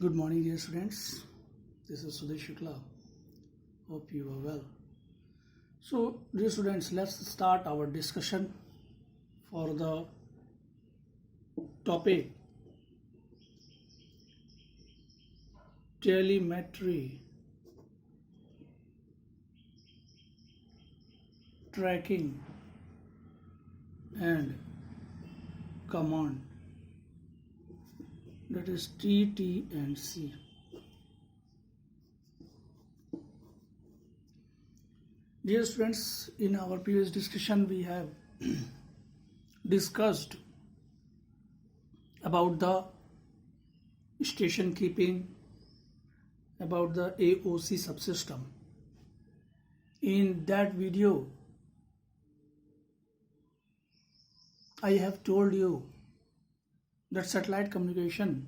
Good morning, dear students. This is Sudesh Shukla. Hope you are well. So, dear students, let's start our discussion for the topic telemetry tracking and command, that is TT&C. Dear students, in our previous discussion we have discussed about the station keeping, about the AOC subsystem. In that video I have told you that satellite communication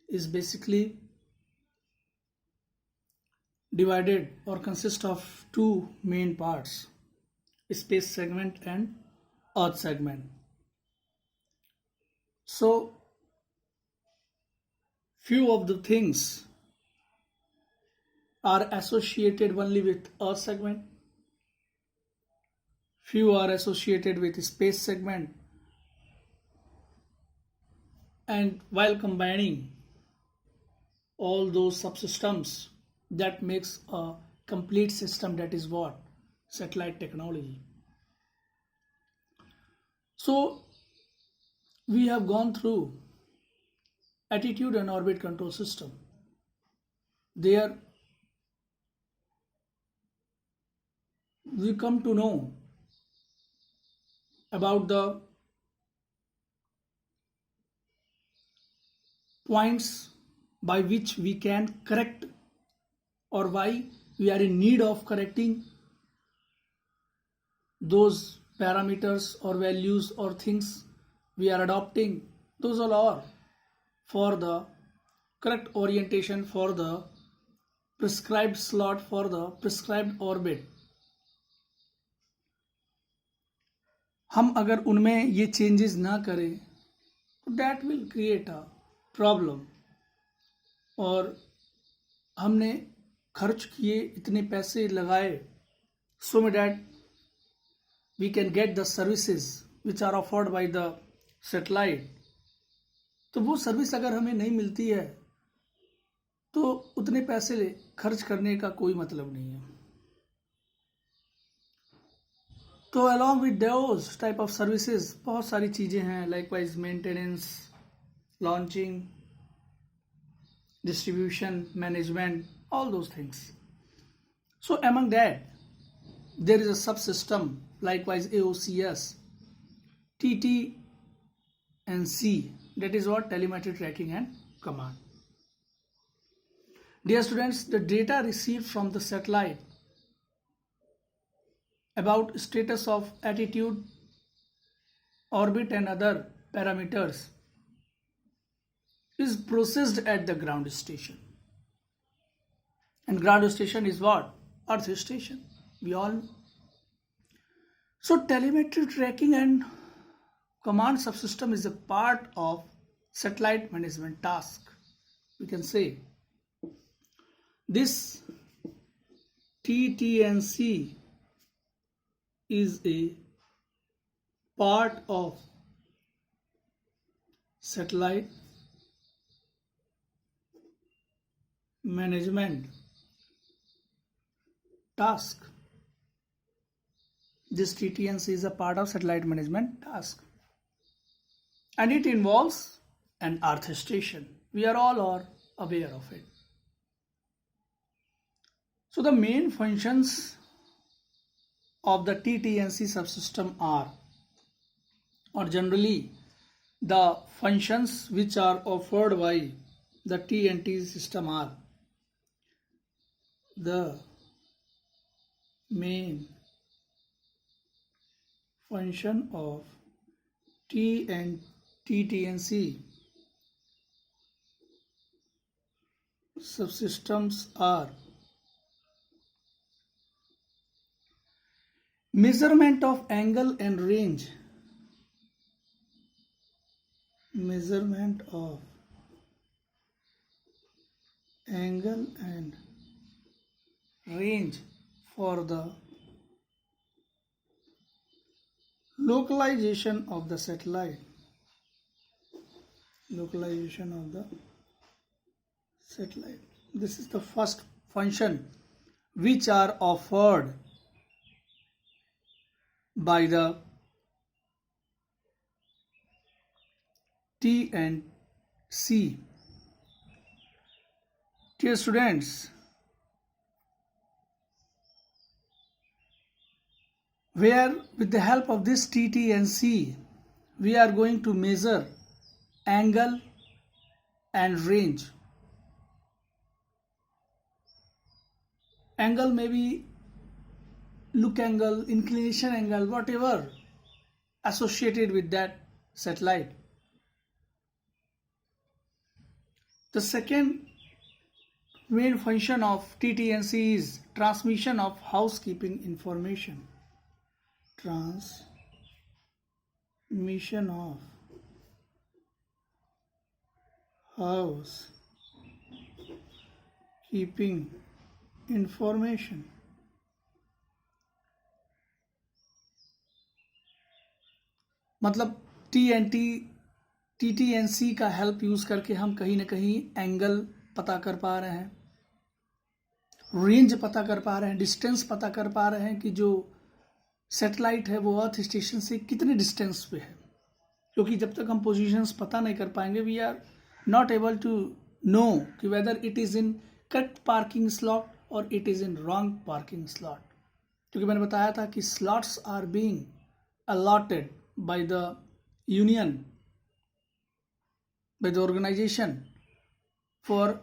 is basically divided or consists of two main parts: space segment and earth segment. So few of the things are associated only with earth segment, few are associated with space segment, and while combining all those subsystems, that makes a complete system, that is what satellite technology. So we have gone through attitude and orbit control system. There we come to know about the points by which we can correct, or why we are in need of correcting those parameters or values or things we are adopting. Those all are for the correct orientation for the prescribed slot for the prescribed orbit. हम अगर उनमें ये changes ना करें तो that will create a problem. और हमने खर्च किए, इतने पैसे लगाए, so that we can get the services which are offered by the satellite. तो वो सर्विस अगर हमें नहीं मिलती है तो उतने पैसे खर्च करने का कोई मतलब नहीं है. तो along with those type of services बहुत सारी चीज़ें हैं, likewise maintenance, launching, distribution, management, all those things. So among that there is a subsystem, likewise AOCS, TT and C, that is what telemetry tracking and command. Dear students, the data received from the satellite about status of attitude, orbit and other parameters is processed at the ground station. And ground station is what? Earth station. We all know. So telemetry tracking and command subsystem is a part of satellite management task. We can say this TT&C is a part of satellite management task. This TT&C is a part of satellite management task, and it involves an earth station. We are all aware of it. So the main functions of the TT&C subsystem are, or generally the functions which are offered by the T&T system are: the main function of TT&C subsystems are measurement of angle and range, measurement of angle and range for the localization of the satellite. Localization of the satellite. This is the first function which are offered by the T and C. Dear students, where with the help of this T, T and C, we are going to measure angle and range. Angle may be look angle, inclination angle, whatever associated with that satellite. The second main function of TT&C is transmission of housekeeping information. Transmission of housekeeping information. मतलब TT&C का help use करके हम कहीं ना कहीं angle पता कर पा रहे हैं, रेंज पता कर पा रहे हैं, डिस्टेंस पता कर पा रहे हैं कि जो सैटेलाइट है वो अर्थ स्टेशन से कितने डिस्टेंस पे है। क्योंकि जब तक हम पोजीशंस पता नहीं कर पाएंगे, we are not able to know कि whether it is in correct parking slot और it is in wrong parking slot. क्योंकि मैंने बताया था कि slots are being allotted by the union, by the organization for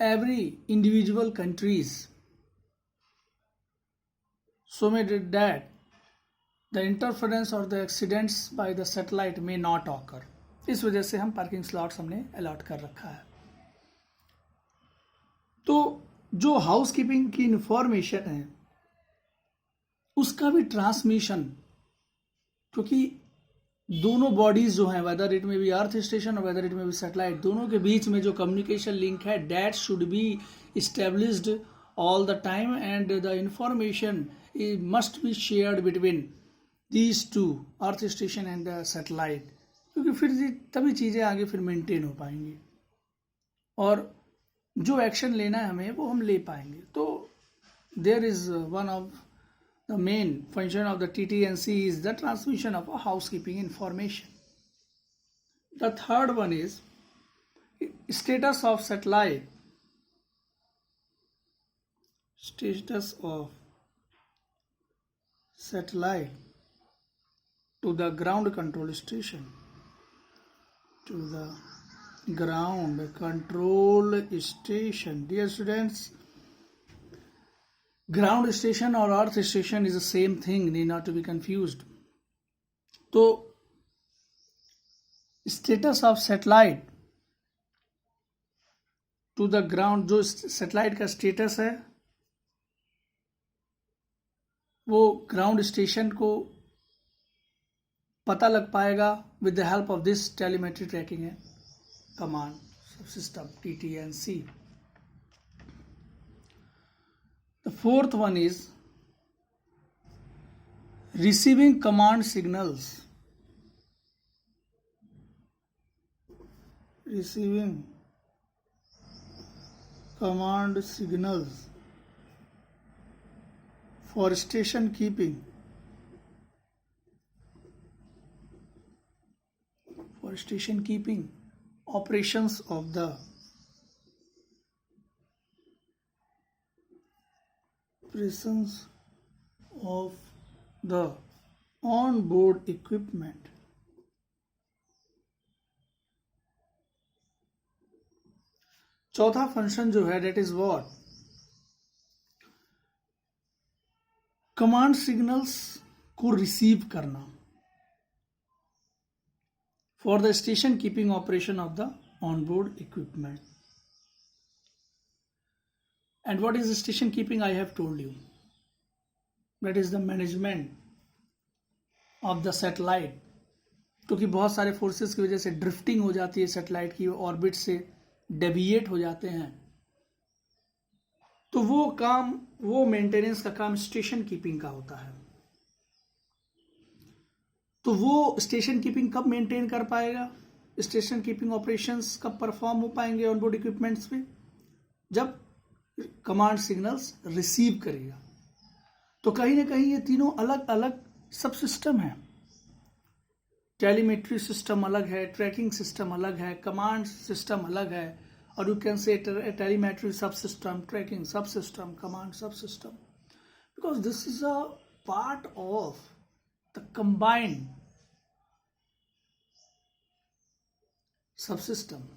every individual countries, so made that the interference or the accidents by the satellite may not occur. इस वजह से हम parking slots हमने अलॉट कर रखा है। तो जो हाउस कीपिंग की इंफॉर्मेशन है उसका भी ट्रांसमिशन, क्योंकि दोनों बॉडीज जो हैं, वेदर इट में भी अर्थ स्टेशन और वेदर इट में भी सैटेलाइट, दोनों के बीच में जो कम्युनिकेशन लिंक है that should be established all the time and the information must be shared between these two, earth station and the satellite. क्योंकि फिर तभी चीज़ें आगे फिर मेंटेन हो पाएंगी और जो एक्शन लेना है हमें वो हम ले पाएंगे। तो there is one of the main function of the TT&C is the transmission of a housekeeping information. The third one is status of satellite. Status of satellite to the ground control station. To the ground control station. Dear students, ground station और earth station is the same thing, need not to be confused. तो status of satellite to the ground, जो satellite का status है वो ground station को पता लग पाएगा with the help of this telemetry tracking है command system TT&C. The fourth one is receiving command signals. Receiving command signals for station keeping. For station keeping operations of the presence of the on-board equipment. चौथा function जो है that is what, command signals को receive करना for the station keeping operation of the on-board equipment. And what is station keeping? I have told you. That is the management of the satellite. क्योंकि बहुत सारे forces की वजह से drifting हो जाती है सैटेलाइट की ऑर्बिट से डेविएट हो जाते हैं, तो वो मेंटेनेंस का काम स्टेशन कीपिंग का होता है। तो वो स्टेशन कीपिंग कब मेंटेन कर पाएगा, स्टेशन कीपिंग ऑपरेशंस कब परफॉर्म हो पाएंगे ऑनबोर्ड इक्विपमेंट्स पे, जब कमांड सिग्नल्स रिसीव करेगा। तो कहीं ना कहीं ये तीनों अलग अलग सब सिस्टम है। टेलीमेट्री सिस्टम अलग है, ट्रैकिंग सिस्टम अलग है, कमांड सिस्टम अलग है, और यू कैन से टेलीमेट्री सब सिस्टम, ट्रैकिंग सब सिस्टम, कमांड सब system, because this is a part of the combined सब सिस्टम।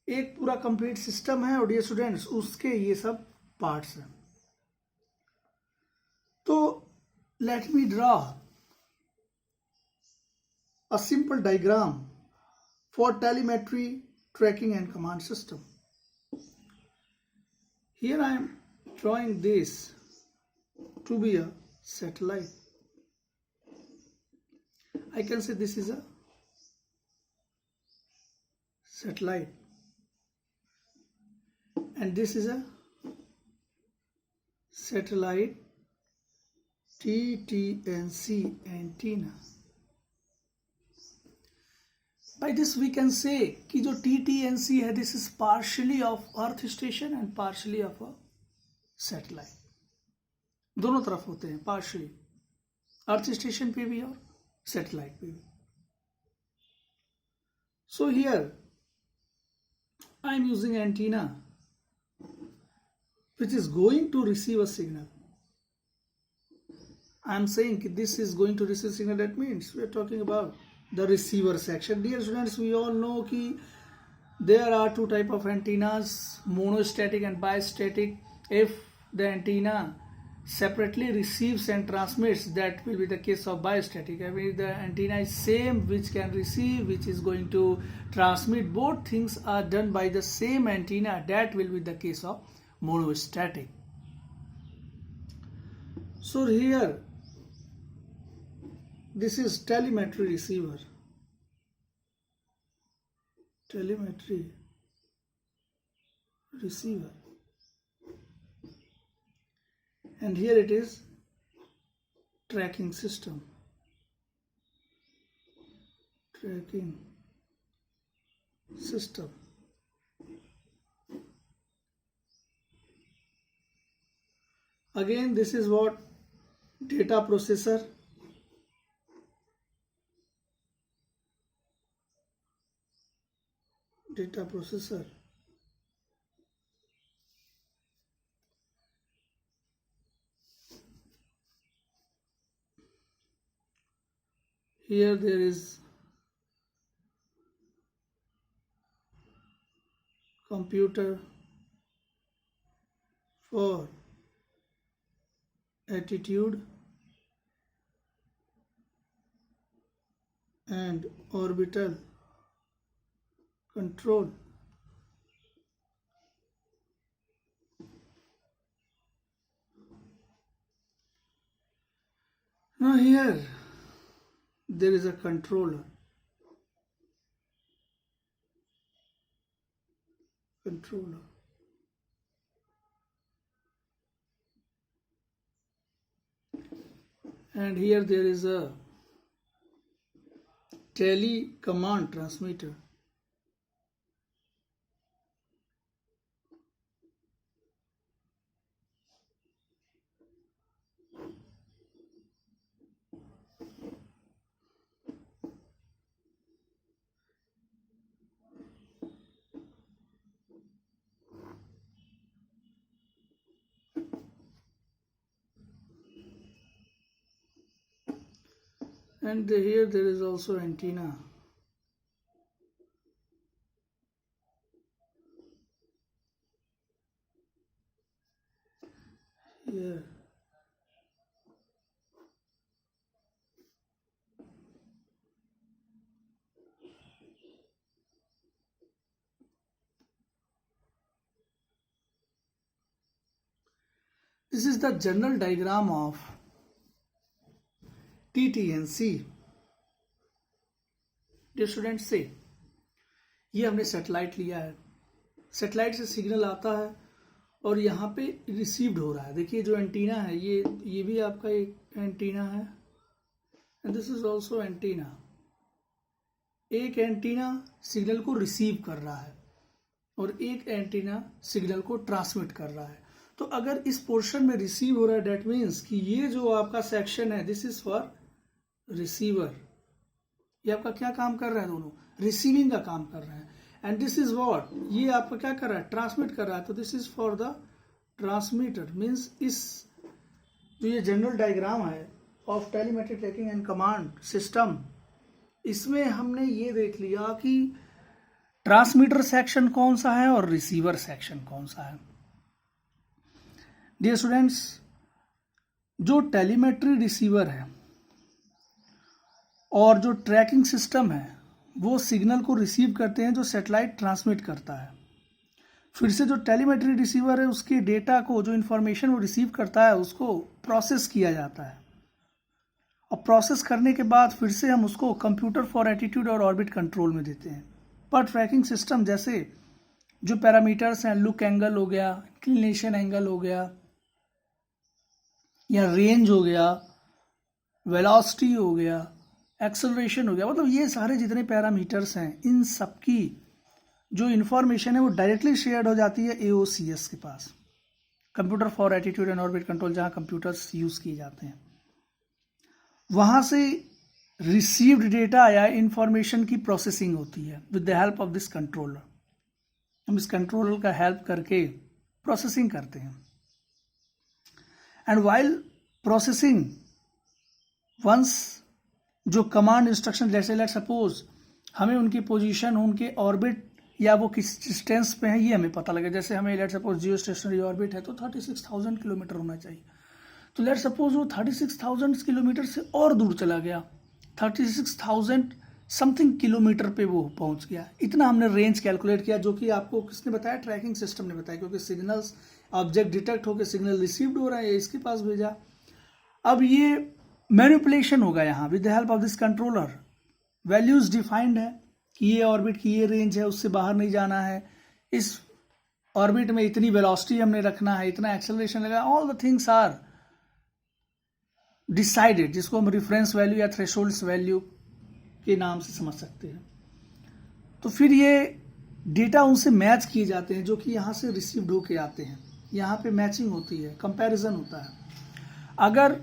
एक पूरा कंप्लीट सिस्टम है और डियर स्टूडेंट्स उसके ये सब पार्ट्स हैं। तो let me draw a simple diagram for telemetry, tracking and command system. Here I am drawing this to be a satellite. I can say this is a satellite and this is a satellite TT&C antenna. By this we can say कि जो TT&C है this is partially of earth station and partially of a satellite. दोनों तरफ होते हैं partially, earth station पे भी और सैटेलाइट पे भी. So here I am using antenna which is going to receive a signal. I am saying that this is going to receive signal, that means we are talking about the receiver section. Dear students, we all know that there are two type of antennas, monostatic and bistatic. If the antenna separately receives and transmits, that will be the case of bistatic. I mean, the antenna is same, which can receive, which is going to transmit. Both things are done by the same antenna. That will be the case of monostatic. So here, this is telemetry receiver. Telemetry receiver. And here it is tracking system. Tracking system. Again, this is what data processor. Data processor. Here there is computer for attitude and orbital control. Now here there is a controller. And here there is a tele command transmitter. And here there is also antenna. Here. This is the general diagram of TT&C. Dear students, say ये हमने satellite लिया है, satellite से signal आता है और यहाँ पे रिसीव्ड हो रहा है। देखिए जो एंटीना है ये भी आपका एक एंटीना है, and this is also antenna. एक एंटीना सिग्नल को रिसीव कर रहा है और एक एंटीना सिग्नल को ट्रांसमिट कर रहा है। तो अगर इस पोर्शन में रिसीव हो रहा है, डेट मीन्स कि ये जो आपका सेक्शन है दिस इज फॉर रिसीवर। ये आपका क्या काम कर रहा है, दोनों रिसीविंग का काम कर रहे हैं। एंड दिस इज व्हाट, ये आपका क्या कर रहा है, ट्रांसमिट कर रहा है। तो this is for the transmitter. Means इस जो ये जनरल डायग्राम है of telemetric tracking and command system, इसमें हमने ये देख लिया कि ट्रांसमीटर सेक्शन कौन सा है और रिसीवर सेक्शन कौन सा है। डियर स्टूडेंट्स, जो टेलीमेट्री रिसीवर है और जो ट्रैकिंग सिस्टम है वो सिग्नल को रिसीव करते हैं जो सैटेलाइट ट्रांसमिट करता है। फिर से जो टेलीमेट्री रिसीवर है उसके डेटा को, जो इन्फॉर्मेशन वो रिसीव करता है, उसको प्रोसेस किया जाता है और प्रोसेस करने के बाद फिर से हम उसको कंप्यूटर फॉर एटीट्यूड और ऑर्बिट कंट्रोल में देते हैं। पर ट्रैकिंग सिस्टम जैसे जो पैरामीटर्स हैं, लुक एंगल हो गया, इंक्लिनेशन एंगल हो गया, या रेंज हो गया, वेलोसिटी हो गया, एक्सेलरेशन हो गया, मतलब ये सारे जितने पैरामीटर्स हैं इन सब की जो इन्फॉर्मेशन है वो डायरेक्टली शेयर्ड हो जाती है AOCS के पास, computer for attitude and orbit control, जहाँ कंप्यूटर्स यूज किए जाते हैं। वहाँ से रिसीव्ड डेटा या इंफॉर्मेशन की प्रोसेसिंग होती है with the help of this controller. हम इस कंट्रोलर का हेल्प करके प्रोसेसिंग करते हैं। एंड वाइल प्रोसेसिंग, वंस जो कमांड इंस्ट्रक्शन, जैसे लेट सपोज हमें उनकी पोजीशन, उनके ऑर्बिट या वो किस डिस्टेंस पे है ये हमें पता लगे। जैसे हमें लेट सपोज जियो स्टेशनरी ऑर्बिट है तो 36,000 किलोमीटर होना चाहिए। तो लेट सपोज वो 36,000 किलोमीटर से और दूर चला गया, 36,000 समथिंग किलोमीटर पे वो पहुंच गया। इतना हमने रेंज कैलकुलेट किया, जो कि आपको किसने बताया, ट्रैकिंग सिस्टम ने बताया, क्योंकि सिग्नल्स ऑब्जेक्ट डिटेक्ट होकर सिग्नल रिसीव्ड हो रहा है, इसके पास भेजा। अब ये मैनिपुलेशन होगा यहाँ with the help of this controller. Values defined है कि ये ऑर्बिट की ये रेंज है, उससे बाहर नहीं जाना है, इस ऑर्बिट में इतनी वेलोसिटी हमने रखना है, इतना एक्सेलरेशन लगा, all the things are decided, जिसको हम रेफरेंस वैल्यू या थ्रेशोल्ड वैल्यू के नाम से समझ सकते हैं। तो फिर ये डेटा उनसे मैच किए जाते हैं जो कि यहाँ से रिसीव्ड होके आते हैं। यहाँ पे मैचिंग होती है, कंपैरिजन होता है। अगर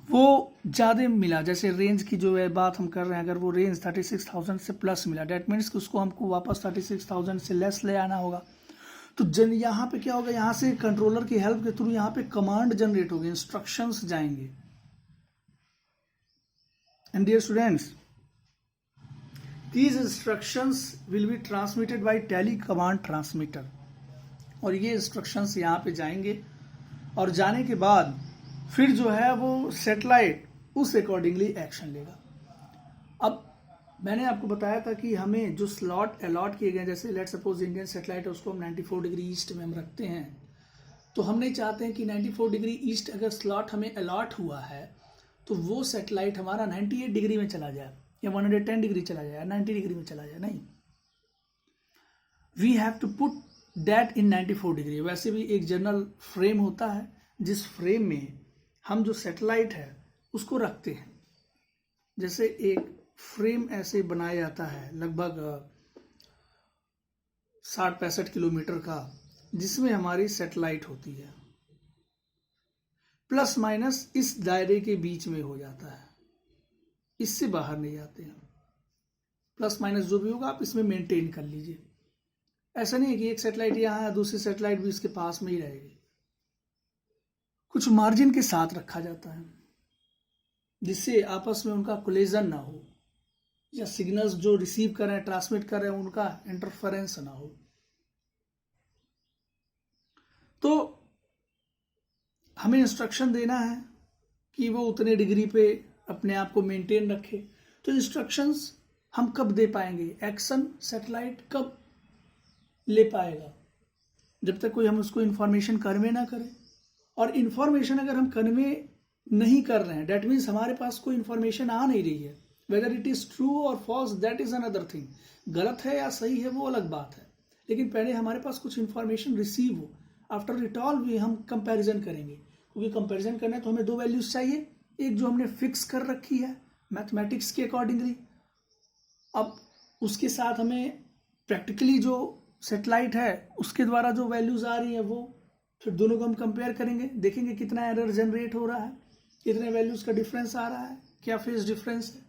वो ज़्यादा मिला, जैसे रेंज की जो है बात हम कर रहे हैं, अगर वो रेंज 36,000 से प्लस मिला, डेट मीन्स कि उसको हमको वापस 36,000 से लेस ले आना होगा। तो यहाँ पे क्या होगा, यहाँ से कंट्रोलर की हेल्प के थ्रू यहाँ पे कमांड जनरेट होगी, इंस्ट्रक्शंस जाएंगे। And dear students, these instructions will be transmitted by tele command transmitter, और ये इंस्ट्रक्शंस यहाँ पे जाएंगे और जाने के बाद फिर जो है वो सैटेलाइट उस अकॉर्डिंगली एक्शन लेगा। अब मैंने आपको बताया था कि हमें जो स्लॉट अलॉट किए गए, जैसे लेट सपोज इंडियन सैटेलाइट है उसको हम 94 डिग्री ईस्ट में हम रखते हैं, तो हम नहीं चाहते हैं कि 94 डिग्री ईस्ट अगर स्लॉट हमें अलॉट हुआ है तो वो सैटेलाइट हमारा 98 डिग्री में चला जाए या 110 डिग्री चला जाए, 90 डिग्री में चला जाए, नहीं, we have to put that in 94 degree. वैसे भी एक जनरल फ्रेम होता है जिस फ्रेम में हम जो सैटेलाइट है उसको रखते हैं। जैसे एक फ्रेम ऐसे बनाया जाता है लगभग 60-65 किलोमीटर का, जिसमें हमारी सैटेलाइट होती है, प्लस माइनस इस दायरे के बीच में हो जाता है, इससे बाहर नहीं जाते हैं। प्लस माइनस जो भी होगा आप इसमें मेंटेन कर लीजिए। ऐसा नहीं है कि एक सैटेलाइट यहाँ है दूसरी सैटेलाइट भी इसके पास में ही रहेगी, कुछ मार्जिन के साथ रखा जाता है जिससे आपस में उनका कोलिजन ना हो, या सिग्नल्स जो रिसीव कर रहे हैं, ट्रांसमिट कर रहे हैं, उनका इंटरफेरेंस ना हो। तो हमें इंस्ट्रक्शन देना है कि वो उतने डिग्री पे अपने आप को मेंटेन रखे। तो इंस्ट्रक्शंस हम कब दे पाएंगे, एक्शन सैटेलाइट कब ले पाएगा, जब तक कोई हम उसको इन्फॉर्मेशन कन्वे ना करें। और इन्फॉर्मेशन अगर हम कन्वे नहीं कर रहे हैं, डेट मीन्स हमारे पास कोई इन्फॉर्मेशन आ नहीं रही है, वेदर इट इज ट्रू और false that is another thing, गलत है या सही है वो अलग बात है, लेकिन पहले हमारे पास कुछ इंफॉर्मेशन रिसीव हो, आफ्टर इट ऑल भी हम कंपैरिजन करेंगे, क्योंकि कंपैरिजन करना है तो हमें दो वैल्यूज चाहिए, एक जो हमने फिक्स कर रखी है मैथमेटिक्स के अकॉर्डिंगली, अब उसके साथ हमें प्रैक्टिकली जो सेटेलाइट है उसके द्वारा जो वैल्यूज आ रही है वो, फिर दोनों को हम कंपेयर करेंगे, देखेंगे कितना एरर जनरेट हो रहा है, कितने वैल्यूज का डिफरेंस आ रहा है, क्या फेज डिफरेंस है,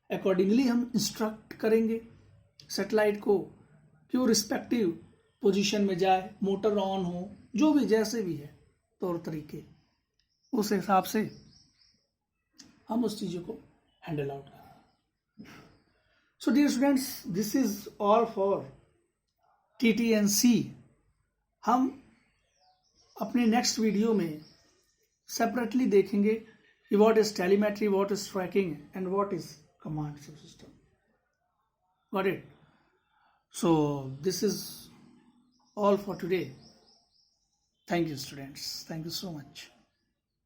अकॉर्डिंगली हम इंस्ट्रक्ट करेंगे सेटेलाइट को कि वो रिस्पेक्टिव पोजीशन में जाए, मोटर ऑन हो, जो भी जैसे भी है तौर तरीके, उस हिसाब से हम उस चीज़ों को हैंडल आउट करें। So dear students, this is all for TTNC। हम अपने नेक्स्ट वीडियो में सेपरेटली देखेंगे कि what is telemetry, what is tracking and what is command system. Got it? So this is all for today. Thank you, students. Thank you so much.